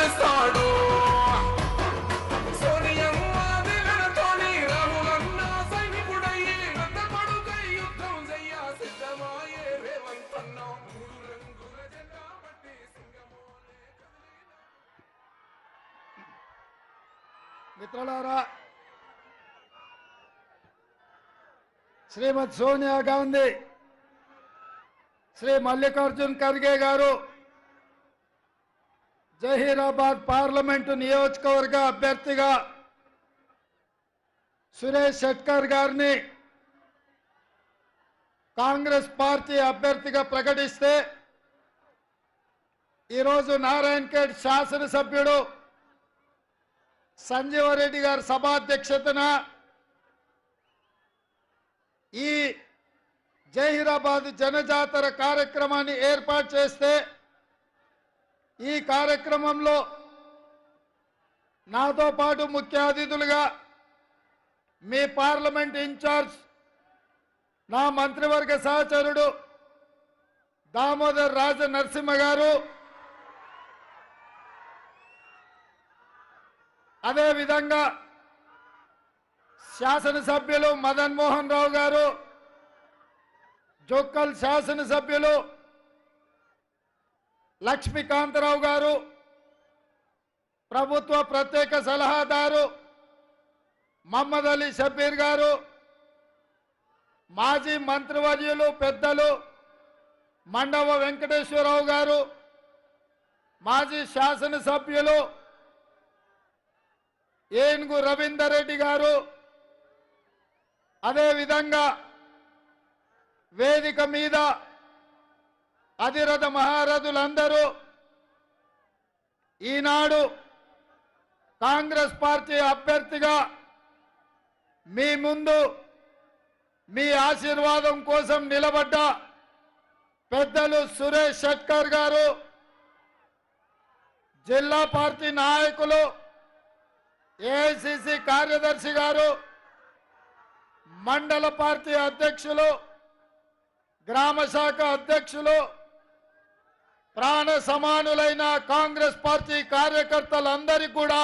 గెలుస్తాడు. సోనియమ్మ దిగనతోని రాహులన్న సైనికుడయ్యి రథపడుకై యుద్ధం చెయ్య సిద్ధమాయే రేవంతన్న. మూడు రంగుల జెండా పట్టి సింగమోలే మిత్రులారా, శ్రీమతి సోనియా గాంధీ, శ్రీ మల్లికార్జున్ ఖర్గే గారు జహీరాబాద్ పార్లమెంటు నియోజకవర్గ అభ్యర్థిగా సురేష్ షెట్కర్ గారిని కాంగ్రెస్ పార్టీ అభ్యర్థిగా ప్రకటిస్తే ఈరోజు నారాయణఖేడ్ శాసనసభ్యుడు సంజీవరెడ్డి గారి సభాధ్యక్షతన ఈ జహీరాబాద్ జనజాతర కార్యక్రమాన్ని ఏర్పాటు చేస్తే ఈ కార్యక్రమంలో నాతో పాటు ముఖ్య అతిథులుగా మీ పార్లమెంట్ ఇన్ఛార్జ్ నా మంత్రివర్గ సహచరుడు దామోదర్ రాజ నరసింహ గారు, అదేవిధంగా శాసనసభ్యులు మదన్ మోహన్ రావు గారు, జోక్కల్ శాసనసభ్యులు లక్ష్మీకాంతరావు గారు, ప్రభుత్వ ప్రత్యేక సలహాదారు మహమ్మద్ అలీ షబీర్ గారు, మాజీ మంత్రివర్యులు పెద్దలు మండవ వెంకటేశ్వరరావు గారు, మాజీ శాసనసభ్యులు ఏనుగు రవీందర్ రెడ్డి గారు, అదేవిధంగా వేదిక మీద అధిరథ మహారథులందరూ ఈనాడు కాంగ్రెస్ పార్టీ అభ్యర్థిగా మీ ముందు మీ ఆశీర్వాదం కోసం నిలబడ్డ పెద్దలు సురేష్ షెట్కర్ గారు, జిల్లా పార్టీ నాయకులు, ఏఐసిసి కార్యదర్శి గారు, మండల పార్టీ అధ్యక్షులు, గ్రామ శాఖ అధ్యక్షులు, ప్రాణ సమానులైన కాంగ్రెస్ పార్టీ కార్యకర్తలందరికీ కూడా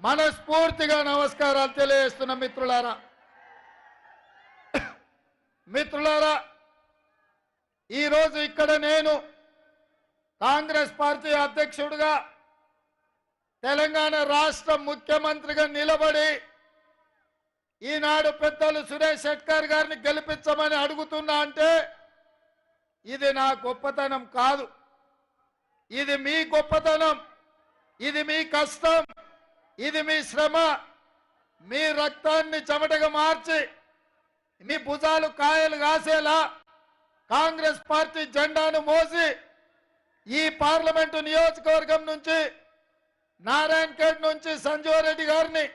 మనస్ఫూర్తిగా నమస్కారాలు తెలియజేస్తున్న మిత్రులారా, ఈరోజు ఇక్కడ నేను కాంగ్రెస్ పార్టీ అధ్యక్షుడిగా తెలంగాణ రాష్ట్ర ముఖ్యమంత్రిగా నిలబడి ఈనాడు పెద్దలు సురేష్ షెట్కర్ గారిని గెలిపించమని అడుగుతున్నా అంటే ఇది నా గొప్పతనం కాదు, ఇది మీ గొప్పతనం, ఇది మీ కష్టం, ఇది మీ శ్రమ, మీ రక్తాన్ని చెమటగా మార్చి మీ భుజాలు కాయలు కాసేలా కాంగ్రెస్ పార్టీ జెండాను మోసి ఈ పార్లమెంటు నియోజకవర్గం నుంచి నారాయణఖేడ్ నుంచి సంజీవరెడ్డి గారిని,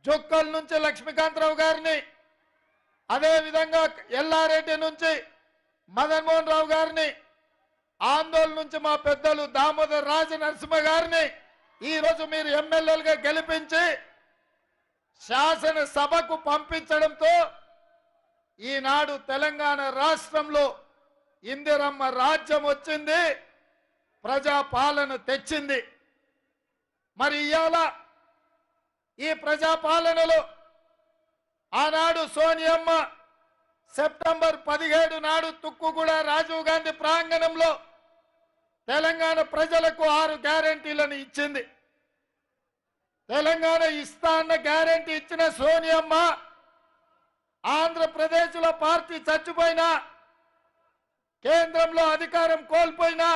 జొక్కల్ నుంచి లక్ష్మీకాంతరావు గారిని, అదేవిధంగా ఎల్లారెడ్డి నుంచి మదన్ మోహన్ రావు గారిని, ఆందోళన నుంచి మా పెద్దలు దామోదర్ రాజ నరసింహ గారిని ఈరోజు మీరు ఎమ్మెల్యేలుగా గెలిపించి శాసనసభకు పంపించడంతో ఈనాడు తెలంగాణ రాష్ట్రంలో ఇందిరమ్మ రాజ్యం వచ్చింది, ప్రజాపాలన తెచ్చింది. మరి ఇవాళ ఈ ప్రజాపాలనలో ఆనాడు సోనియమ్మ సెప్టెంబర్ 17 నాడు తుక్కుగూడ రాజీవ్ గాంధీ ప్రాంగణంలో తెలంగాణ ప్రజలకు 6 గ్యారెంటీలను ఇచ్చింది. తెలంగాణ ఇస్తా అన్న గ్యారెంటీ ఇచ్చిన సోనియమ్మ ఆంధ్రప్రదేశ్లో పార్టీ చచ్చిపోయినా, కేంద్రంలో అధికారం కోల్పోయినా,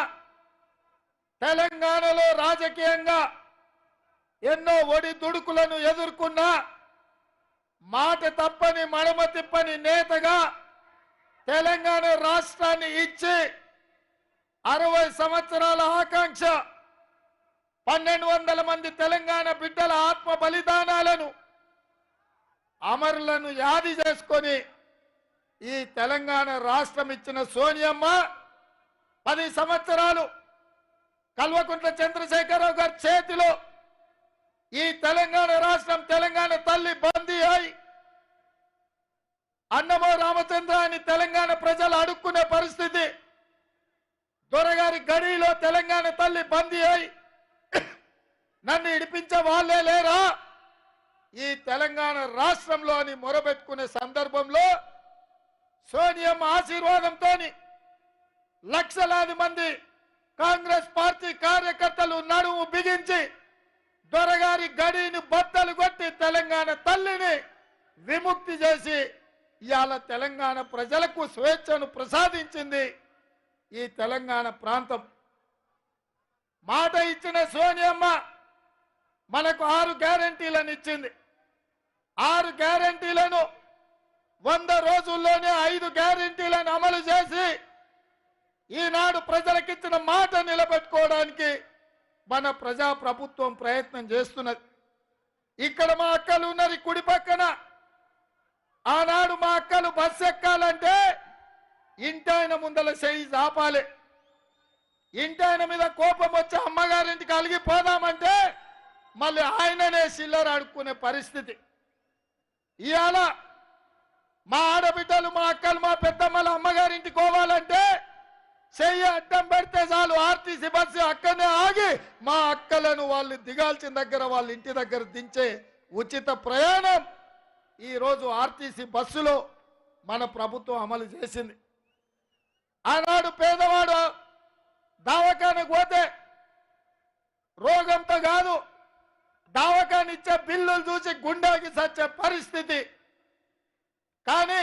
తెలంగాణలో రాజకీయంగా ఎన్నో ఒడిదుడుకులను ఎదుర్కొన్నా మాట తప్పని మడమ తిప్పని నేతగా తెలంగాణ రాష్ట్రాన్ని ఇచ్చి 60 సంవత్సరాల ఆకాంక్ష 1200 మంది తెలంగాణ బిడ్డల ఆత్మ బలిదానాలను అమరులను యాది చేసుకొని ఈ తెలంగాణ రాష్ట్రం ఇచ్చిన సోనియమ్మ 10 సంవత్సరాలు కల్వకుంట్ల చంద్రశేఖరరావు గారి చేతిలో ఈ తెలంగాణ రాష్ట్రం తెలంగాణ తల్లి బందీ అయి అన్నమో రామచంద్ర అని తెలంగాణ ప్రజలు అడుక్కునే పరిస్థితి, దొరగారి గడిలో తెలంగాణ తల్లి బందీ అయి నన్ను ఇడిపించే వాళ్ళే లేరా ఈ తెలంగాణ రాష్ట్రంలో అని మొరబెట్టుకునే సందర్భంలో సోనియమ్మ ఆశీర్వాదంతో లక్షలాది మంది కాంగ్రెస్ పార్టీ కార్యకర్తలు నడుము బిగించి దొరగారి గడిని బద్దలు కొట్టి తెలంగాణ తల్లిని విముక్తి చేసి ఇవాళ తెలంగాణ ప్రజలకు స్వేచ్ఛను ప్రసాదించింది ఈ తెలంగాణ ప్రాంతం. మాట ఇచ్చిన సోనియమ్మ మనకు 6 గ్యారెంటీలను ఇచ్చింది. 6 గ్యారెంటీలను 100 రోజుల్లోనే 5 గ్యారెంటీలను అమలు చేసి ఈనాడు ప్రజలకిచ్చిన మాట నిలబెట్టుకోవడానికి మన ప్రజా ప్రభుత్వం ప్రయత్నం చేస్తున్నది. ఇక్కడ మా అక్కలు ఉన్నారు కుడి పక్కన. ఆనాడు మా అక్కలు బస్సు ఎక్కాలంటే ఇంటాయన ముందల చేయి చాపాలి. ఇంటాయన మీద కోపం వచ్చి అమ్మగారింటికి అలిగిపోదామంటే మళ్ళీ ఆయననే సిల్లర్ అడుక్కునే పరిస్థితి. ఇవాళ మా ఆడబిడ్డలు మా అక్కలు మా పెద్దమ్మలు అమ్మగారింటికి పోవాలంటే చెయ్యి అడ్డం పెడితే చాలు ఆర్టీసీ బస్సు అక్కడనే ఆగి మా అక్కలను వాళ్ళు దిగాల్సిన దగ్గర వాళ్ళ ఇంటి దగ్గర దించే ఉచిత ప్రయాణం ఈరోజు ఆర్టీసీ బస్సులో మన ప్రభుత్వం అమలు చేసింది. ఆనాడు పేదవాడు దవాఖానకు పోతే రోగంతో కాదు దవాఖాన ఇచ్చే బిల్లులు చూసి గుండెకి సచ్చే పరిస్థితి. కానీ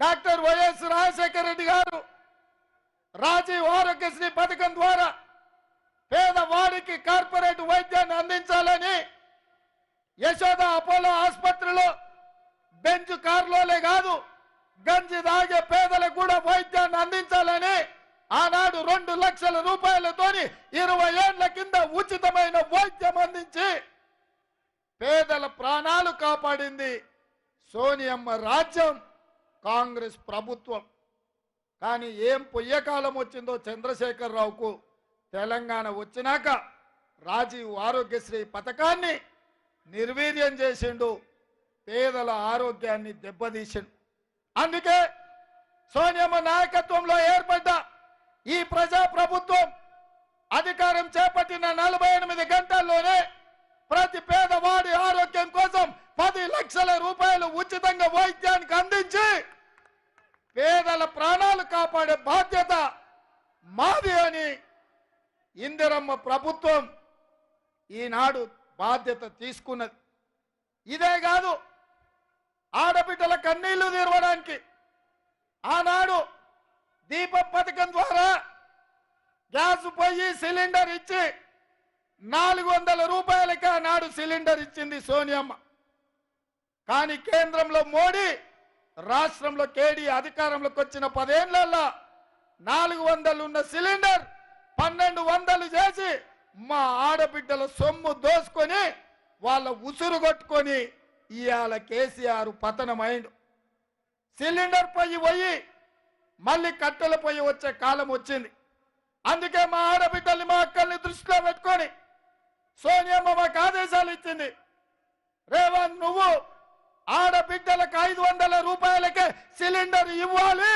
డాక్టర్ వైఎస్ రాజశేఖర రెడ్డి గారు రాజీవ్ ఆరోగ్యశ్రీ పథకం ద్వారా పేదవాడికి కార్పొరేట్ వైద్యాన్ని అందించాలని యశోద అపోలో ఆసుపత్రిలో బెంచ్ కారులోనే కాదు గంజి తాగే పేదలకు కూడా వైద్యాన్ని అందించాలని ఆనాడు 2 లక్షల రూపాయలతోని 20 ఏళ్ల కింద ఉచితమైన వైద్యం అందించి పేదల ప్రాణాలు కాపాడింది సోనియమ్మ రాజ్యం కాంగ్రెస్ ప్రభుత్వం. కానీ ఏం పొయ్యకాలం వచ్చిందో చంద్రశేఖరరావుకు తెలంగాణ వచ్చినాక రాజీవ్ ఆరోగ్యశ్రీ పథకాన్ని నిర్వీర్యం చేసిండు, పేదల ఆరోగ్యాన్ని దెబ్బతీసిండు. అందుకే సోనియమ్మ నాయకత్వంలో ఏర్పడ్డ ఈ ప్రజా ప్రభుత్వం అధికారం చేపట్టిన 48 గంటల్లోనే ప్రతి పేదవాడి ఆరోగ్యం కోసం 10 లక్షల రూపాయలు ఉచితంగా వైద్యానికి అందించి పేదల ప్రాణాలు కాపాడే బాధ్యత మాది అని ఇందిరమ్మ ప్రభుత్వం ఈనాడు బాధ్యత తీసుకున్నది. ఇదే కాదు ఆడబిడ్డల కన్నీళ్లు తీర్వడానికి ఆనాడు దీపం పథకం ద్వారా గ్యాస్ పొయ్యి సిలిండర్ ఇచ్చి 400 రూపాయలకి ఆనాడు సిలిండర్ ఇచ్చింది సోనియమ్మ. కానీ కేంద్రంలో మోడీ రాష్ట్రంలో కేడీ అధికారంలోకి వచ్చిన 10 ఏళ్లలో 400 ఉన్న సిలిండర్ 1200 చేసి మా ఆడబిడ్డల సొమ్ము దోసుకొని వాళ్ళ ఉసురు కొట్టుకొని ఇవాళ కేసీఆర్ పతనమైండు. సిలిండర్ పొయ్యి పోయి మళ్ళీ కట్టెల పొయ్యి వచ్చే కాలం వచ్చింది. అందుకే మా ఆడబిడ్డల్ని మా అక్కల్ని దృష్టిలో పెట్టుకొని సోనియమ్మ మాకు ఆదేశాలు ఇచ్చింది. రేవంత్ నువ్వు ఆడబిడ్డలకు 500 రూపాయలకే సిలిండర్ ఇవ్వాలి,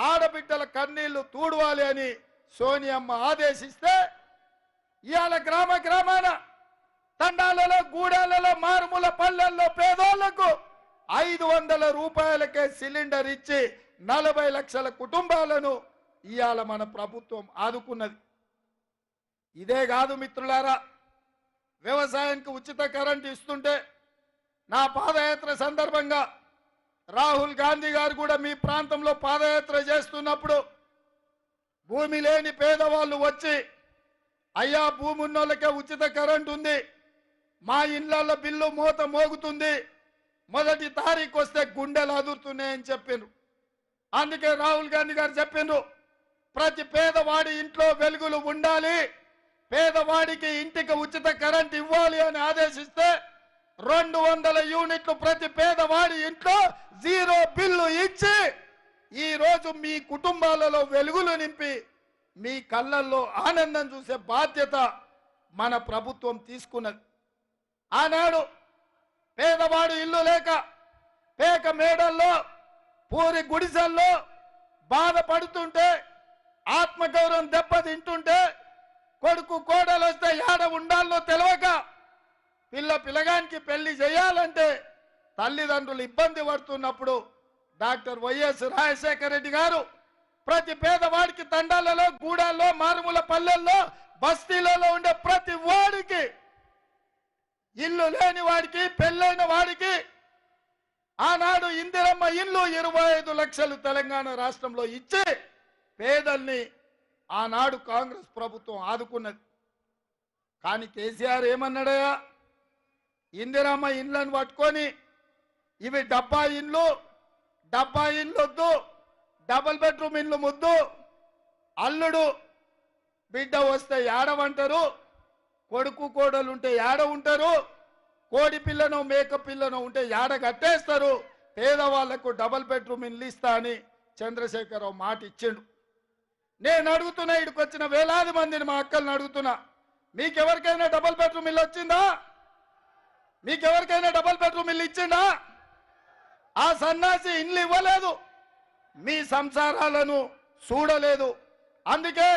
ఆడబిడ్డల కన్నీళ్లు తూడవాలి అని సోనియమ్మ ఆదేశిస్తే ఇవాళ గ్రామ గ్రామాన తండాలలో గూడాలలో మారుమూల పల్లెల్లో పేదోళ్లకు 500 రూపాయలకే సిలిండర్ ఇచ్చి 40 లక్షల కుటుంబాలను ఇవాళ మన ప్రభుత్వం ఆదుకున్నది. ఇదే కాదు మిత్రులారా, వ్యవసాయానికి ఉచిత కరెంట్ ఇస్తుంటే నా పాదయాత్ర సందర్భంగా రాహుల్ గాంధీ గారు కూడా మీ ప్రాంతంలో పాదయాత్ర చేస్తున్నప్పుడు భూమి లేని పేదవాళ్ళు వచ్చి అయ్యా భూమి ఉన్నోళ్ళకే ఉచిత కరెంట్ ఉంది, మా ఇళ్లలో బిల్లు మోత మోగుతుంది, మొదటి తారీఖు వస్తే గుండెలు అదురుతున్నాయని చెప్పిండ్రు. అందుకే రాహుల్ గాంధీ గారు చెప్పిండ్రు ప్రతి పేదవాడి ఇంట్లో వెలుగులు ఉండాలి, పేదవాడికి ఇంటికి ఉచిత కరెంట్ ఇవ్వాలి అని ఆదేశిస్తే 200 యూనిట్లు ప్రతి పేదవాడి ఇంట్లో 0 బిల్లు ఇచ్చి ఈ రోజు మీ కుటుంబాలలో వెలుగులు నింపి మీ కళ్ళల్లో ఆనందం చూసే బాధ్యత మన ప్రభుత్వం తీసుకున్నది. ఆనాడు పేదవాడు ఇల్లు లేక పేక మేడల్లో పూరి గుడిసెల్లో బాధపడుతుంటే ఆత్మగౌరవం దెబ్బతింటుంటే కొడుకు కోడలు వస్తే ఏడ ఉండాలో తెలియక పిల్లగానికి పెళ్లి చేయాలంటే తల్లిదండ్రులు ఇబ్బంది పడుతున్నప్పుడు డాక్టర్ వైఎస్ రాజశేఖర రెడ్డి గారు ప్రతి పేదవాడికి తండాలలో గూడాల్లో మారుమూల పల్లెల్లో బస్తీలలో ఉండే ప్రతి వాడికి ఇల్లు లేని వాడికి పెళ్ళైన వాడికి ఆనాడు ఇందిరమ్మ ఇల్లు 25 లక్షలు తెలంగాణ రాష్ట్రంలో ఇచ్చి పేదల్ని ఆనాడు కాంగ్రెస్ ప్రభుత్వం ఆదుకున్నది. కానీ కేసీఆర్ ఏమన్నాడయా, ఇందిరమ్మ ఇండ్లను పట్టుకొని ఇవి డబ్బా ఇండ్లు వద్దు, డబుల్ బెడ్రూమ్ ఇండ్లు ముద్దు, అల్లుడు బిడ్డ వస్తే ఏడవంటారు, కొడుకు కోడలు ఉంటే ఏడ ఉంటారు, కోడి పిల్లను మేక పిల్లను ఉంటే ఏడ కట్టేస్తారు, పేదవాళ్లకు డబుల్ బెడ్రూమ్ ఇండ్లు ఇస్తా అని చంద్రశేఖరరావు మాట ఇచ్చిండు. నేను అడుగుతున్నా, ఇక్కడికి వచ్చిన వేలాది మందిని మా అక్కల్ని అడుగుతున్నా, మీకెవరికైనా డబుల్ బెడ్రూమ్ ఇల్లు వచ్చిందా? మీకెవరికైనా డబుల్ బెడ్రూమ్ ఇల్లు ఇచ్చిందా? ఆ సన్నాసి ఇల్లు ఇవ్వలేదు, మీ సంసారాలను చూడలేదు. అందుకే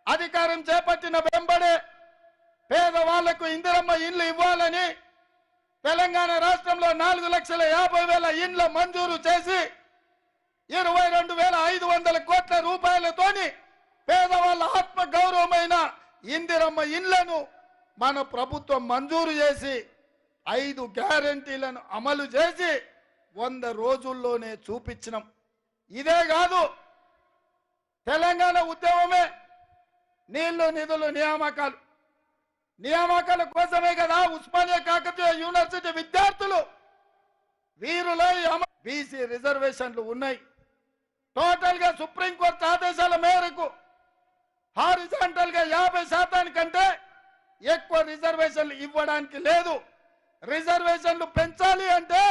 అధికారం చేపట్టిన వెంబడే పేదవాళ్లకు ఇందిరమ్మ ఇండ్లు ఇవ్వాలని తెలంగాణ రాష్ట్రంలో 4,50,000 ఇండ్ల మంజూరు చేసి 22,500 కోట్ల రూపాయలతోని పేదవాళ్ళ ఆత్మ గౌరవమైన ఇందిరమ్మ ఇండ్లను మన ప్రభుత్వం మంజూరు చేసి 5 గ్యారెంటీలను అమలు చేసి 100 రోజుల్లోనే చూపించినాం. ఇదే కాదు, తెలంగాణ ఉద్యమమే నీళ్లు నిధులు నియామకాల కోసమే కదా ఉస్మానియా కాకతీయ యూనివర్సిటీ విద్యార్థులు వీరులై బీసీ రిజర్వేషన్లు ఉన్నాయి. టోటల్ గా సుప్రీంకోర్టు ఆదేశాల మేరకు హారిజాంటల్ గా 50% కంటే ఎక్కువ రిజర్వేషన్లు ఇవ్వడానికి లేదు. రిజర్వేషన్లు పెంచాలి అంటే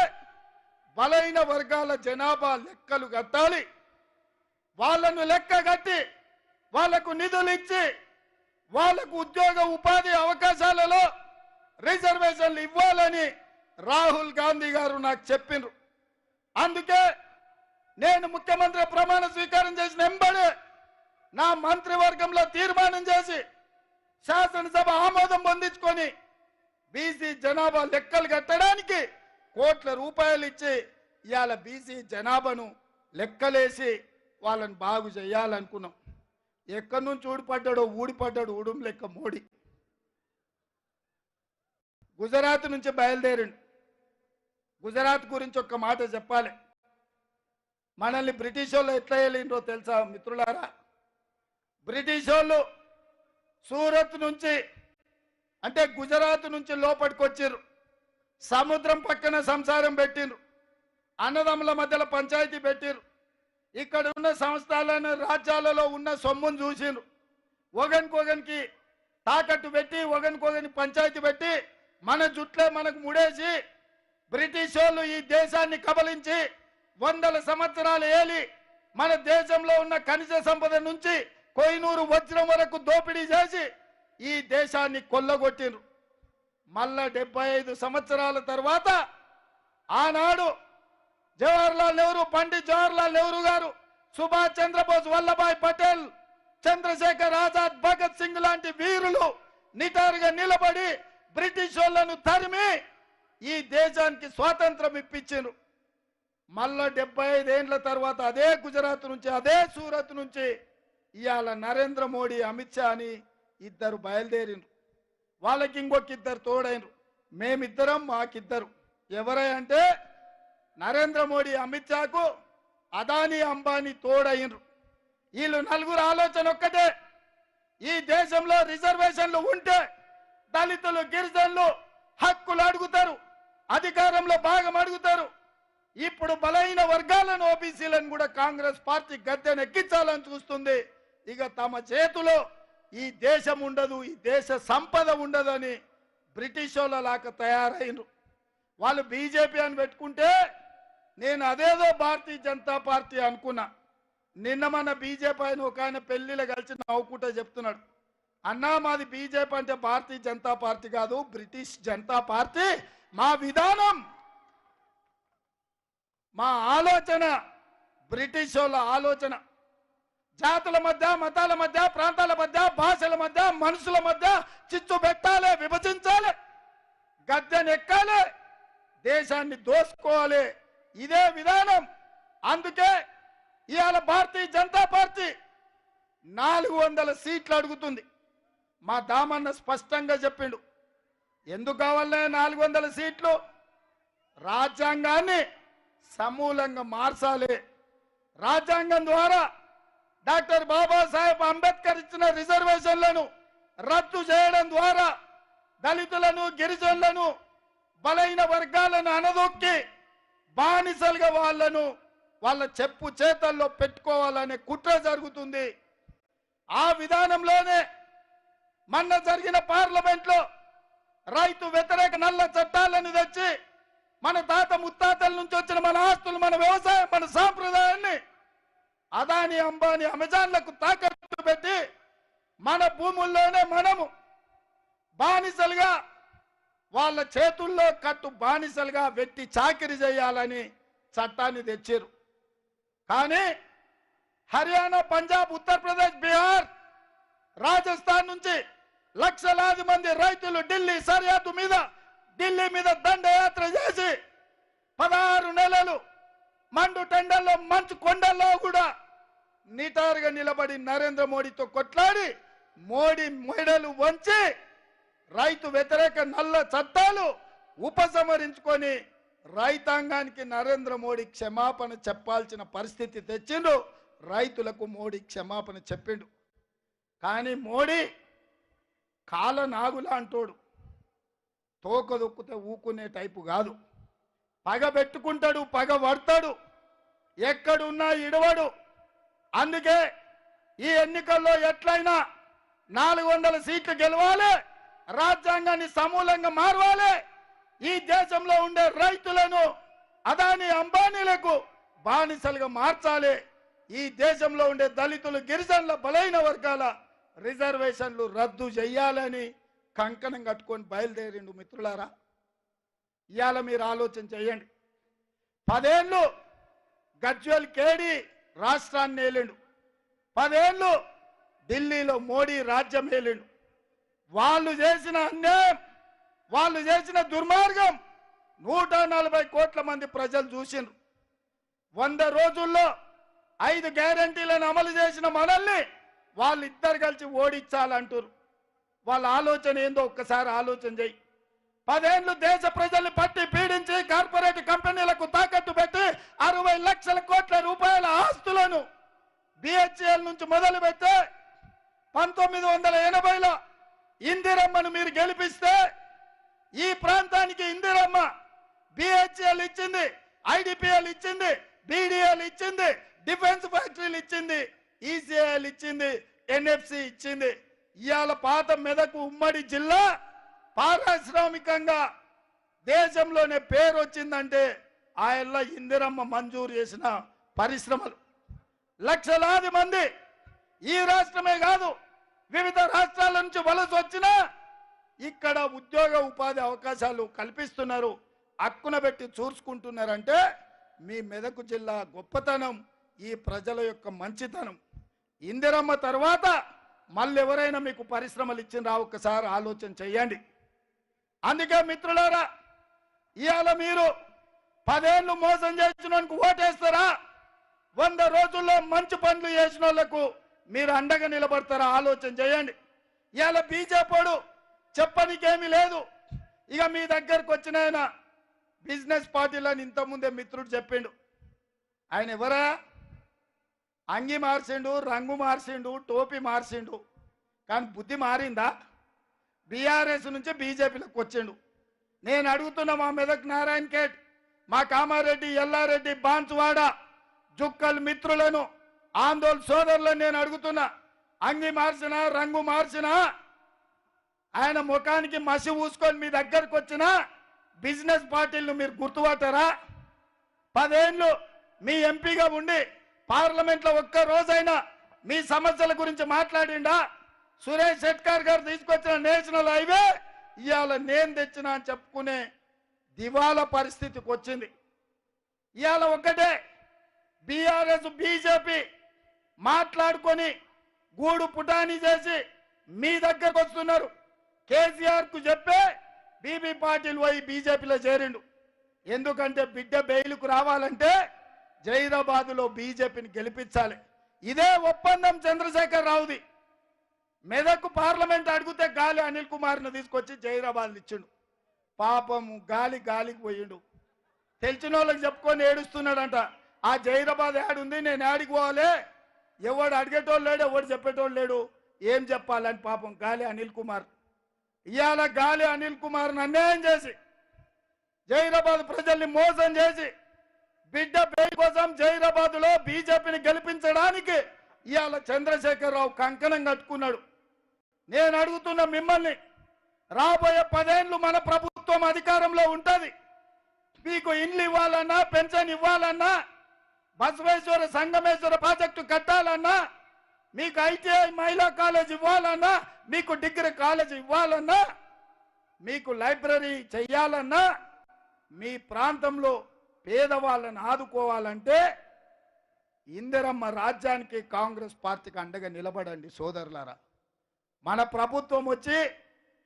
బలైన వర్గాల జనాభా లెక్కలు కట్టాలి. వాళ్ళను లెక్క కట్టి వాళ్లకు నిధులు ఇచ్చి వాళ్లకు ఉద్యోగ ఉపాధి అవకాశాలలో రిజర్వేషన్లు ఇవ్వాలని రాహుల్ గాంధీ గారు నాకు చెప్పిండ్రు. అందుకే నేను ముఖ్యమంత్రి ప్రమాణ స్వీకారం చేసిన వెంబడే నా మంత్రివర్గంలో తీర్మానం చేసి శాసనసభ ఆమోదం పొందించుకొని బీసీ జనాభా లెక్కలు కట్టడానికి కోట్ల రూపాయలు ఇచ్చి ఇవాళ బీసీ జనాభాను లెక్కలేసి వాళ్ళని బాగు చేయాలనుకున్నాం. ఎక్కడి నుంచి ఊడిపడ్డాడు ఉడుం లెక్క మోడీ. గుజరాత్ నుంచి బయలుదేరిండు. గుజరాత్ గురించి ఒక్క మాట చెప్పాలి. మనల్ని బ్రిటిష్ వాళ్ళు ఎట్లా వెళ్ళిండ్రో తెలుసా మిత్రులారా? బ్రిటిష్ వాళ్ళు సూరత్ నుంచి అంటే గుజరాత్ నుంచి లోపలికి వచ్చిర్రు. సముద్రం పక్కన సంసారం పెట్టిండ్రు. అన్నదమ్ముల మధ్యలో పంచాయతీ పెట్టిర్రు. ఇక్కడ ఉన్న సంస్థలను రాజ్యాలలో ఉన్న సొమ్మును చూసిండ్రు. ఒకరికొకరికి తాకట్టు పెట్టి ఒకరికొకరికి పంచాయతీ పెట్టి మన జుట్లే మనకు ముడేసి బ్రిటిష్ వాళ్ళు ఈ దేశాన్ని కబలించి 100 సంవత్సరాలు ఏలి మన దేశంలో ఉన్న ఖనిజ సంపద నుంచి కోహినూరు వజ్రం వరకు దోపిడీ చేసి ఈ దేశాన్ని కొల్లగొట్టిండ్రు. మళ్ళా 75 సంవత్సరాల తర్వాత ఆనాడు పండిట్ జవహర్లాల్ నెహ్రూ గారు, సుభాష్ చంద్రబోస్, వల్లభాయ్ పటేల్, చంద్రశేఖర్ ఆజాద్, భగత్ సింగ్ లాంటి వీరులు నిటారుగా నిలబడి బ్రిటిష్ వాళ్ళను తరిమి ఈ దేశానికి స్వాతంత్రం ఇప్పించారు. మళ్ళా 75 ఏండ్ల తర్వాత అదే గుజరాత్ నుంచి అదే సూరత్ నుంచి ఇవాళ నరేంద్ర మోడీ, అమిత్ షా అని ఇద్దరు బయలుదేరిండ్రు. వాళ్ళకి ఇంకొక ఇద్దరు తోడైనరు. మేమిద్దరం మాకిద్దరు. ఎవరై అంటే నరేంద్ర మోడీ, అమిత్ షాకు అదానీ అంబానీ తోడైనరు. వీళ్ళు నలుగురు ఆలోచన ఒక్కటే, ఈ దేశంలో రిజర్వేషన్లు ఉంటే దళితులు గిరిజనులు హక్కులు అడుగుతారు, అధికారంలో భాగం అడుగుతారు. ఇప్పుడు బలైన వర్గాలను ఓబీసీలను కూడా కాంగ్రెస్ పార్టీ గద్దెను ఎక్కించాలని చూస్తుంది. ఇక తమ చేతిలో ఈ దేశం ఉండదు, ఈ దేశ సంపద ఉండదని బ్రిటిష్ వాళ్ళలాగా తయారైనరు. వాళ్ళు బీజేపీ అని పెట్టుకుంటే నేను అదేదో భారతీయ జనతా పార్టీ అనుకున్నా. నిన్న మన బీజేపీ ఆయన ఒక ఆయన పెళ్లిలో కలిసి నవ్వుకుంటే చెప్తున్నాడు, అన్నా మాది బీజేపీ అంటే భారతీయ జనతా పార్టీ కాదు, బ్రిటిష్ జనతా పార్టీ. మా విధానం, మా ఆలోచన బ్రిటిష్ వాళ్ళ ఆలోచన. జాతుల మధ్య, మతాల మధ్య, ప్రాంతాల మధ్య, భాషల మధ్య, మనుషుల మధ్య చిచ్చు పెట్టాలి, విభజించాలి, గద్దెనెక్కాలి, దేశాన్ని దోసుకోవాలి. ఇదే విధానం. అందుకే ఇవాళ భారతీయ జనతా పార్టీ 400 సీట్లు అడుగుతుంది. మా దామన్న స్పష్టంగా చెప్పిండు, ఎందుకు కావాలనే 400 సీట్లు? రాజ్యాంగాన్ని సమూలంగా మార్చాలి. రాజ్యాంగం ద్వారా డాక్టర్ బాబాసాహెబ్ అంబేద్కర్ ఇచ్చిన రిజర్వేషన్లను రద్దు చేయడం ద్వారా దళితులను, గిరిజనులను, బలైన వర్గాలను అనదొక్కి బానిసలుగా వాళ్ళ చెప్పు చేతల్లో పెట్టుకోవాలనే కుట్ర జరుగుతుంది. ఆ విధానంలోనే మొన్న జరిగిన పార్లమెంట్లో రైతు వ్యతిరేక నల్ల చట్టాలను తెచ్చి మన తాత ముత్తాతల నుంచి వచ్చిన మన ఆస్తులు, మన వ్యవసాయం, మన సాంప్రదాయాన్ని అదాని, అంబానీ, అమెజాన్లకు తాకట్టు పెట్టి మన భూముల్లోనే మనము బానిసలుగా, వాళ్ళ చేతుల్లో కట్టు బానిసలుగా వెట్టి చాకిరి చేయాలని చట్టాన్ని తెచ్చారు. కానీ హర్యానా, పంజాబ్, ఉత్తరప్రదేశ్, బీహార్, రాజస్థాన్ నుంచి లక్షలాది మంది రైతులు ఢిల్లీ సరిహద్దు మీద, ఢిల్లీ మీద దండయాత్ర చేసి 16 నెలలు మండు టెండల్లో, మంచు కొండల్లో కూడా నిటారుగా నిలబడి నరేంద్ర మోడీతో కొట్లాడి మోడీ మెడలు వంచి రైతు వ్యతిరేక నల్ల చట్టాలు ఉపసంహరించుకొని రైతాంగానికి నరేంద్ర మోడీ క్షమాపణ చెప్పాల్సిన పరిస్థితి తెచ్చిండు. రైతులకు మోడీ క్షమాపణ చెప్పిండు. కానీ మోడీ కాలనాగులా అంటోడు, తోక దొక్కితే ఊకునే టైపు కాదు. పగ పెట్టుకుంటాడు, పగ పడతాడు, ఎక్కడున్నా ఇడవడు. అందుకే ఈ ఎన్నికల్లో ఎట్లయినా 400 సీట్లు గెలవాలి, రాజ్యాంగాన్ని సమూలంగా మార్వాలి, ఈ దేశంలో ఉండే రైతులను అదాని, అంబానీలకు బానిసలుగా మార్చాలి, ఈ దేశంలో ఉండే దళితులు, గిరిజనుల, బలైన వర్గాల రిజర్వేషన్లు రద్దు చేయాలని కంకణం కట్టుకొని బయలుదేరిండు. మిత్రులారా, ఇవాళ మీరు ఆలోచన చేయండి. 10 ఏళ్ళు గజ్వేల్ కేడి రాష్ట్రాన్ని ఏలిండు, 10 ఏళ్ళు ఢిల్లీలో మోడీ రాజ్యం ఏలిండు. వాళ్ళు చేసిన అన్యాయం, వాళ్ళు చేసిన దుర్మార్గం 140 కోట్ల మంది ప్రజలు చూసిండ్రు. 100 రోజుల్లో 5 గ్యారంటీలను అమలు చేసిన మనల్ని వాళ్ళిద్దరు కలిసి ఓడించాలంటారు. వాళ్ళ ఆలోచన ఏందో ఒక్కసారి ఆలోచన చేయి. 10 ఏళ్ళు దేశ ప్రజల్ని పట్టి పీడించి కార్పొరేట్ కంపెనీలకు తాకట్టు పెట్టి 60 లక్షల కోట్ల రూపాయల ఆస్తులను బిహెచ్ఎల్ నుంచి మొదలు పెట్టి 1980లో ఇందిరమ్మను మీరు గెలిపిస్తే ఈ ప్రాంతానికి ఇందిరమ్మ బిహెచ్ఎల్ ఇచ్చింది, ఐడిపిఎల్ ఇచ్చింది, బీడీఎల్ ఇచ్చింది, డిఫెన్స్ ఫ్యాక్టరీలు ఇచ్చింది, ఈసీఐఎల్ ఇచ్చింది, ఎన్ఎఫ్సి ఇచ్చింది. ఇవాళ పాత మెదకు ఉమ్మడి జిల్లా పారిశ్రామికంగా దేశంలోనే పేరు వచ్చిందంటే ఆయల్ల ఇందిరమ్మ మంజూరు చేసిన పరిశ్రమలు. లక్షలాది మంది ఈ రాష్ట్రమే కాదు వివిధ రాష్ట్రాల నుంచి వలస వచ్చినా ఇక్కడ ఉద్యోగ ఉపాధి అవకాశాలు కల్పిస్తున్నారు, హక్కున పెట్టి చూసుకుంటున్నారంటే మీ మెదకు జిల్లా గొప్పతనం, ఈ ప్రజల యొక్క మంచితనం. ఇందిరమ్మ తర్వాత మళ్ళీ ఎవరైనా మీకు పరిశ్రమలు ఇచ్చినరా ఒక్కసారి ఆలోచన చేయండి. అందుకే మిత్రులారా, ఇవాళ మీరు 10 ఏళ్ళు మోసం చేసిన ఓటేస్తారా? 100 రోజుల్లో మంచి పనులు చేసిన వాళ్ళకు మీరు అండగా నిలబడతారా? ఆలోచన చేయండి. ఇవాళ బీజేపీడు చెప్పనికేమీ లేదు. ఇక మీ దగ్గరకు వచ్చిన ఆయన బిజినెస్ పార్టీలని ఇంతకుముందే మిత్రుడు చెప్పిండు. ఆయన ఎవరా? అంగి మార్చిండు, రంగు మార్చిండు, టోపీ మార్చిండు, కానీ బుద్ధి మారిందా? బీఆర్ఎస్ నుంచి బీజేపీలోకి వచ్చిండు. నేను అడుగుతున్నా మా మెదక్ నారాయణ ఖేడ్, మా కామారెడ్డి, ఎల్లారెడ్డి, బాన్సువాడ, జుక్కల్ మిత్రులను, ఆందోళన సోదరులను నేను అడుగుతున్నా, అంగి మార్చినా, రంగు మార్చినా, ఆయన ముఖానికి మసి ఊసుకొని మీ దగ్గరకు వచ్చిన బిజినెస్ పార్టీలను మీరు గుర్తుపట్టారా? 10 ఏళ్ళు మీ ఎంపీగా ఉండి పార్లమెంట్లో ఒక్క రోజైనా మీ సమస్యల గురించి మాట్లాడిండా? సురేష్ శెట్కర్ గారు తీసుకొచ్చిన నేషనల్ హైవే ఇవాళ నేను తెచ్చినా అని చెప్పుకునే దివాలా పరిస్థితికి వచ్చింది. ఇవాళ ఒక్కటే బీఆర్ఎస్, బీజేపీ మాట్లాడుకొని గూడు పుటాని చేసి మీ దగ్గరకు వస్తున్నారు. కేసీఆర్ కు చెప్పే బీబీ పాటిల్ పోయి బీజేపీలో చేరిండు. ఎందుకంటే బిడ్డ బెయిల్కు రావాలంటే జైరాబాదులో బీజేపీని గెలిపించాలి. ఇదే ఒప్పందం చంద్రశేఖర్ రావుది. మెదక్ పార్లమెంట్ అడిగితే గాలి అనిల్ కుమార్ను తీసుకొచ్చి జైరాబాద్ ఇచ్చిండు. పాపం గాలికి పోయిండు. తెలిసిన వాళ్ళకి చెప్పుకొని ఏడుస్తున్నాడంట. ఆ జైరాబాద్ ఏడుంది, నేను ఏడికి పోవాలి, ఎవడు అడిగేటోళ్ళు లేడు, ఎవడు చెప్పేటోళ్ళు లేడు, ఏం చెప్పాలని పాపం గాలి అనిల్ కుమార్. ఇవాళ గాలి అనిల్ కుమార్ని అన్యాయం చేసి జైరాబాద్ ప్రజల్ని మోసం చేసి బిడ్డ బెయిల్ కోసం జైరాబాద్లో బీజేపీని గెలిపించడానికి ఇవాళ చంద్రశేఖరరావు కంకణం కట్టుకున్నాడు. నేను అడుగుతున్న మిమ్మల్ని, రాబోయే 10 ఏళ్ళు మన ప్రభుత్వం అధికారంలో ఉంటుంది. మీకు ఇండ్లు ఇవ్వాలన్నా, పెన్షన్ ఇవ్వాలన్నా, బసవేశ్వర సంగమేశ్వర ప్రాజెక్టు కట్టాలన్నా, మీకు ఐటీఐ మహిళా కాలేజ్ ఇవ్వాలన్నా, మీకు డిగ్రీ కాలేజ్ ఇవ్వాలన్నా, మీకు లైబ్రరీ చెయ్యాలన్నా, మీ ప్రాంతంలో పేదవాళ్ళని ఆదుకోవాలంటే ఇందిరమ్మ రాజ్యానికి కాంగ్రెస్ పార్టీకి అండగా నిలబడండి సోదరులారా. మన ప్రభుత్వం వచ్చి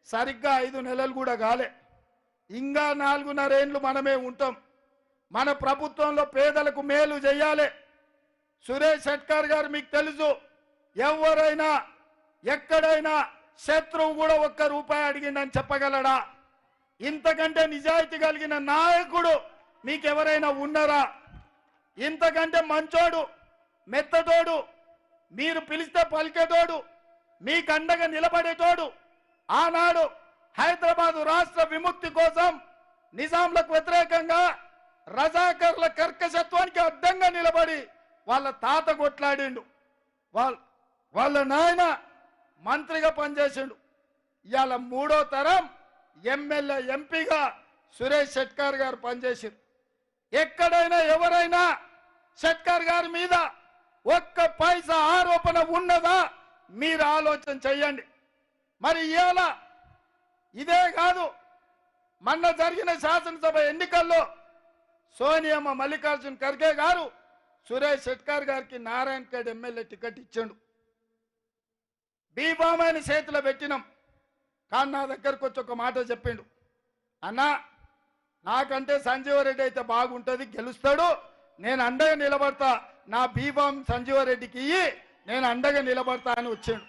సరిగ్గా 5 నెలలు కూడా కాలే, ఇంకా 4.5 ఏళ్ళు మనమే ఉంటాం. మన ప్రభుత్వంలో పేదలకు మేలు చేయాలి. సురేష్ షెట్కర్ గారు మీకు తెలుసు, ఎవరైనా ఎక్కడైనా శత్రువు కూడా 1 రూపాయి అడిగిందని చెప్పగలడా? ఇంతకంటే నిజాయితీ కలిగిన నాయకుడు మీకెవరైనా ఉన్నారా? ఇంతకంటే మంచోడు, మెత్తటోడు, మీరు పిలిస్తే పలికేటోడు, మీకు అండగా నిలబడేటోడు, ఆనాడు హైదరాబాదు రాష్ట్ర విముక్తి కోసం నిజాంలకు వ్యతిరేకంగా రజాకర్ల కర్కశత్వానికి అడ్డంగా నిలబడి వాళ్ళ తాత కొట్లాడిండు, వాళ్ళ నాయన మంత్రిగా పనిచేసిండు. ఇవాళ 3వ తరం ఎమ్మెల్యే ఎంపీగా సురేష్ షెట్కర్ గారు పనిచేసారు. ఎక్కడైనా ఎవరైనా షెట్కర్ గారి మీద 1 పైసా ఆరోపణ ఉన్నదా? మీరు ఆలోచన చెయ్యండి. మరి ఇవాళ ఇదే కాదు, మొన్న జరిగిన శాసనసభ ఎన్నికల్లో సోనియమ్మ మల్లికార్జున్ ఖర్గే గారు సురేష్ షెట్కర్ గారికి నారాయణఖేడ్ ఎమ్మెల్యే టికెట్ ఇచ్చాడు. బీఫామైన చేతిలో పెట్టినాం. కానీ నా దగ్గరకు వచ్చి ఒక మాట చెప్పిండు, అన్నా నాకంటే సంజీవరెడ్డి అయితే బాగుంటుంది, గెలుస్తాడు, నేను అండగా నిలబడతా, నా బీఫామ్ సంజీవరెడ్డికి ఇయ్యి, నేను అండగా నిలబడతా అని వచ్చాడు.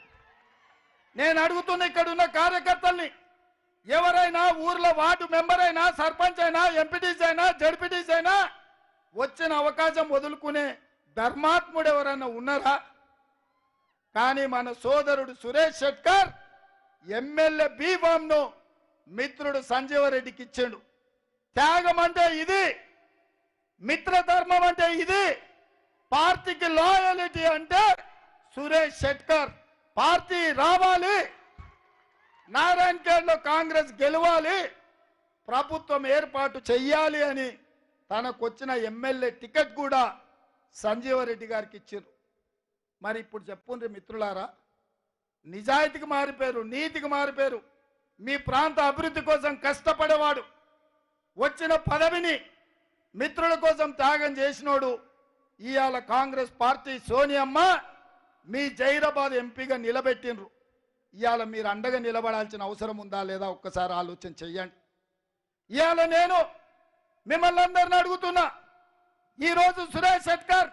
నేను అడుగుతున్న ఇక్కడ ఉన్న కార్యకర్తల్ని, ఎవరైనా ఊర్లో వార్డు మెంబర్ అయినా, సర్పంచ్ అయినా, ఎంపీటీసీ అయినా, జడ్పీటీసీ అయినా వచ్చిన అవకాశం వదులుకునే ధర్మాత్ముడు ఎవరైనా ఉన్నారా? కానీ మన సోదరుడు సురేష్ షెట్కర్ ఎమ్మెల్యే బీఫామ్ను మిత్రుడు సంజీవరెడ్డికి ఇచ్చాడు. త్యాగం అంటే ఇది, మిత్రధర్మం అంటే ఇది, పార్టీకి లాయలిటీ అంటే సురేష్ షెట్కర్. పార్టీ రావాలి, నారాయణఖేడ్లో కాంగ్రెస్ గెలవాలి, ప్రభుత్వం ఏర్పాటు చెయ్యాలి అని తనకొచ్చిన ఎమ్మెల్యే టికెట్ కూడా సంజీవరెడ్డి గారికి ఇచ్చారు. మరి ఇప్పుడు చెప్పుండ్రి మిత్రులారా, నిజాయితీకి మారిపోయారు, నీతికి మారిపోయారు. మీ ప్రాంత అభివృద్ధి కోసం కష్టపడేవాడు, వచ్చిన పదవిని మిత్రుల కోసం త్యాగం చేసినోడు ఇవాళ కాంగ్రెస్ పార్టీ సోనియమ్మ మీ జైరాబాద్ ఎంపీగా నిలబెట్టినరు. ఇవాళ మీరు అండగా నిలబడాల్సిన అవసరం ఉందా లేదా ఒక్కసారి ఆలోచన చెయ్యండి. ఇవాళ నేను మిమ్మల్ని అందరిని అడుగుతున్నా, ఈరోజు సురేష్ షెట్కర్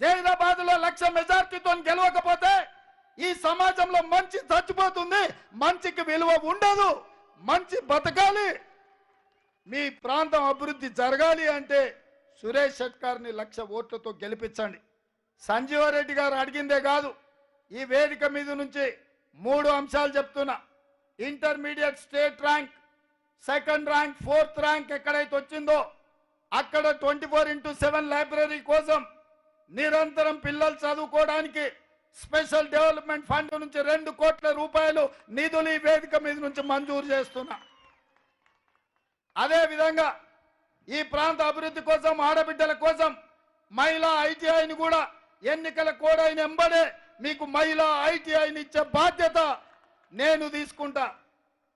జైరాబాద్లో 1,00,000 మెజార్టీతో గెలవకపోతే ఈ సమాజంలో మంచి చచ్చిపోతుంది, మంచికి విలువ ఉండదు. మంచి బతకాలి, మీ ప్రాంతం అభివృద్ధి జరగాలి అంటే సురేష్ షెట్కర్ని 1,00,000 ఓట్లతో గెలిపించండి. సంజీవరెడ్డి గారు అడిగిందే కాదు, ఈ వేదిక మీద నుంచి 3 అంశాలు చెప్తున్నా. Intermediate state rank, 2nd rank, 4th rank ఎక్కడైతే వచ్చిందో అక్కడ 24x7 లైబ్రరీ కోసం నిరంతరం పిల్లలు చదువుకోవడానికి స్పెషల్ డెవలప్మెంట్ ఫండ్ నుంచి 2 కోట్ల రూపాయలు నిధులు ఈ వేదిక మీద నుంచి మంజూరు చేస్తున్నా. అదే విధంగా ఈ ప్రాంత అభివృద్ధి కోసం, ఆడబిడ్డల కోసం మహిళా ఐటీఐని కూడా ఎన్నికల కోడ్ అయిన ఎంబడే మీకు మహిళా ఐటీఐని ఇచ్చే బాధ్యత నేను తీసుకుంటా.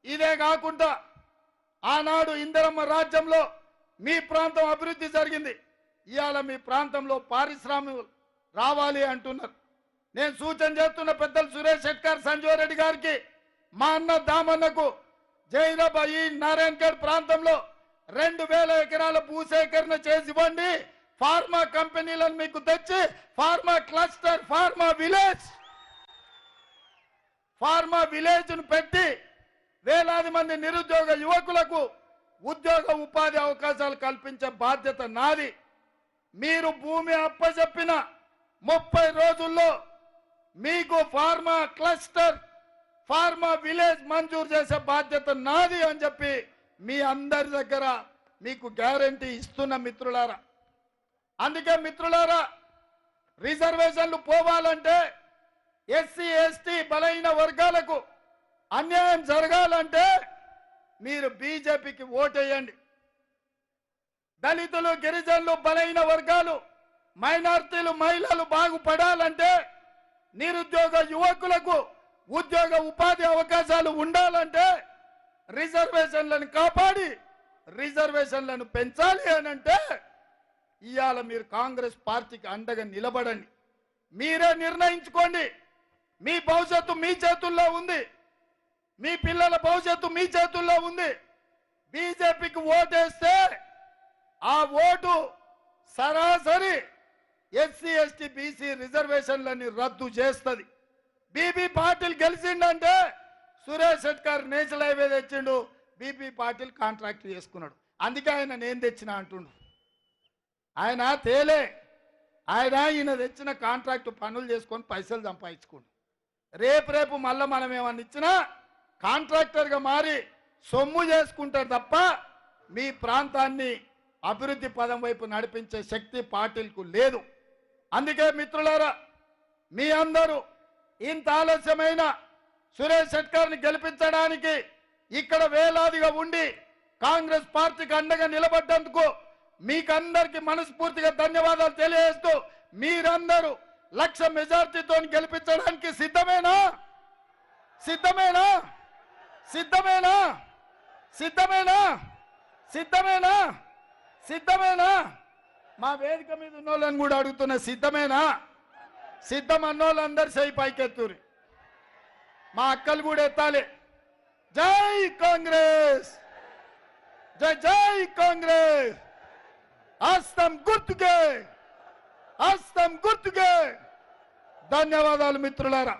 ఇదే కాకుండా ఆనాడు ఇందిరమ్మ రాజ్యంలో మీ ప్రాంతం అభివృద్ధి జరిగింది. ఇవాళ మీ ప్రాంతంలో పారిశ్రామికలు రావాలి అంటున్నారు. నేను సూచన చేస్తున్న పెద్దలు సురేష్ షెట్కర్ సంజీవ్ రెడ్డి గారికి, మా అన్న దామన్నకు జైరాబాయి నారాయణగఢ్ ప్రాంతంలో 2000 ఎకరాల భూసేకరణ చేసి ఇవ్వండి. ఫార్మా కంపెనీలను మీకు తెచ్చి ఫార్మా క్లస్టర్, ఫార్మా విలేజ్ ను పెట్టి వేలాది మంది నిరుద్యోగ యువకులకు ఉద్యోగ ఉపాధి అవకాశాలు కల్పించే బాధ్యత నాది. మీరు భూమి అప్పచెప్పిన 30 రోజుల్లో మీకు ఫార్మా క్లస్టర్, ఫార్మా విలేజ్ మంజూరు చేసే బాధ్యత నాది అని చెప్పి మీ అందరి దగ్గర మీకు గ్యారంటీ ఇస్తున్న మిత్రులారా. అందుకే మిత్రులారా, రిజర్వేషన్లు పోవాలంటే, ఎస్సీ ఎస్టీ బలహీన వర్గాలకు అన్యాయం జరగాలంటే మీరు బీజేపీకి ఓటేయండి. దళితులు, గిరిజనులు, బలహీన వర్గాలు, మైనార్టీలు, మహిళలు బాగుపడాలంటే, నిరుద్యోగ యువకులకు ఉద్యోగ ఉపాధి అవకాశాలు ఉండాలంటే రిజర్వేషన్లను కాపాడి రిజర్వేషన్లను పెంచాలి అనంటే ఇవాళ మీరు కాంగ్రెస్ పార్టీకి అండగా నిలబడండి. మీరే నిర్ణయించుకోండి. మీ భవిష్యత్తు మీ చేతుల్లో ఉంది. మీ పిల్లల భవిష్యత్తు మీ చేతుల్లో ఉంది. బీజేపీకి ఓటేస్తే ఆ ఓటు సరాసరి ఎస్సీ ఎస్టీ బీసీ రిజర్వేషన్లని రద్దు చేస్తుంది. బీబీ పాటిల్ గెలిచిండంటే సురేష్ షెట్కర్ నేషనల్ హైవే తెచ్చిండు, బీబీ పాటిల్ కాంట్రాక్ట్ చేసుకున్నాడు. అందుకే ఆయన నేను తెచ్చిన అంటుండు. ఆయన తేలే, ఈయన తెచ్చిన కాంట్రాక్ట్ పనులు చేసుకొని పైసలు సంపాదించుకోండి. రేపు మళ్ళీ మనం ఏమన్నా ఇచ్చినా కాంట్రాక్టర్గా మారి సొమ్ము చేసుకుంటారు తప్ప మీ ప్రాంతాన్ని అభివృద్ధి పదం వైపు నడిపించే శక్తి పార్టీలకు లేదు. అందుకే మిత్రులారా, మీ అందరూ ఇంత ఆలస్యమైన సురేష్ షెట్కర్ని గెలిపించడానికి ఇక్కడ వేలాదిగా ఉండి కాంగ్రెస్ పార్టీకి అండగా నిలబడ్డందుకు మీకందరికి మనస్ఫూర్తిగా ధన్యవాదాలు తెలియజేస్తూ, మీరందరూ 1,00,000 మెజార్టీతో గెలిపించడానికి సిద్ధమేనా? సిద్ధమేనా? సిద్ధమేనా? సిద్ధమేనా? సిద్ధమేనా? సిద్ధమేనా? మా వేదిక మీద ఉన్న వాళ్ళని కూడా అడుగుతున్నా, సిద్ధమేనా? సిద్ధం అన్నోళ్ళందరూ చేయి పైకెత్తురి. మా అక్కలు కూడా ఎత్తాలి. జై కాంగ్రెస్, జై జై కాంగ్రెస్. హస్తం గుర్తుకే, హస్తం గుర్తుకే. ధన్యవాదాలు మిత్రులారా.